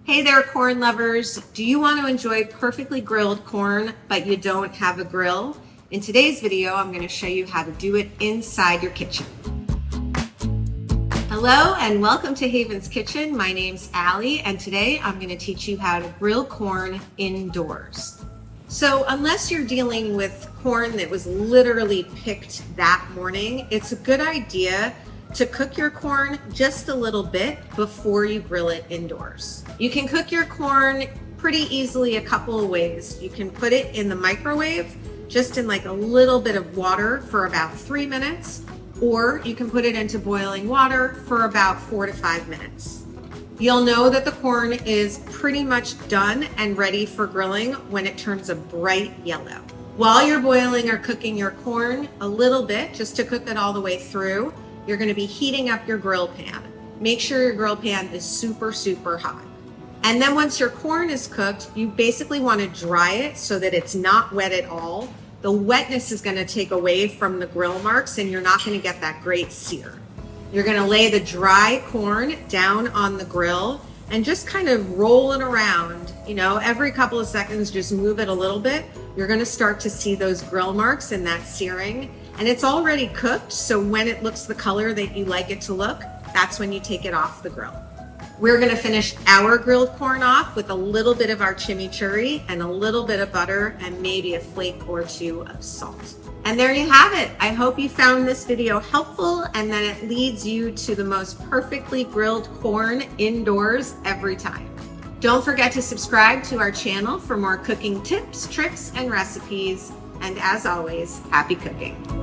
Hey there, corn lovers. Do you want to enjoy perfectly grilled corn, but you don't have a grill? In today's video, I'm going to show you how to do it inside your kitchen. Hello and welcome to Haven's Kitchen. My name's Allie, and today I'm going to teach you how to grill corn indoors. So unless you're dealing with corn that was literally picked that morning, it's a good idea to cook your corn just a little bit before you grill it indoors. You can cook your corn pretty easily a couple of ways. You can put it in the microwave, just in like a little bit of water for about 3 minutes, or you can put it into boiling water for about 4 to 5 minutes. You'll know that the corn is pretty much done and ready for grilling when it turns a bright yellow. While you're boiling or cooking your corn a little bit, just to cook it all the way through, you're going to be heating up your grill pan. Make sure your grill pan is super hot. And then once your corn is cooked, you basically want to dry it so that it's not wet at all. The wetness is going to take away from the grill marks and you're not going to get that great sear. You're going to lay the dry corn down on the grill and just kind of roll it around. Every couple of seconds, just move it a little bit. You're going to start to see those grill marks and that searing. And it's already cooked, so when it looks the color that you like it to look, that's when you take it off the grill. We're gonna finish our grilled corn off with a little bit of our chimichurri and a little bit of butter and maybe a flake or two of salt. And there you have it. I hope you found this video helpful and that it leads you to the most perfectly grilled corn indoors every time. Don't forget to subscribe to our channel for more cooking tips, tricks, and recipes. And as always, happy cooking.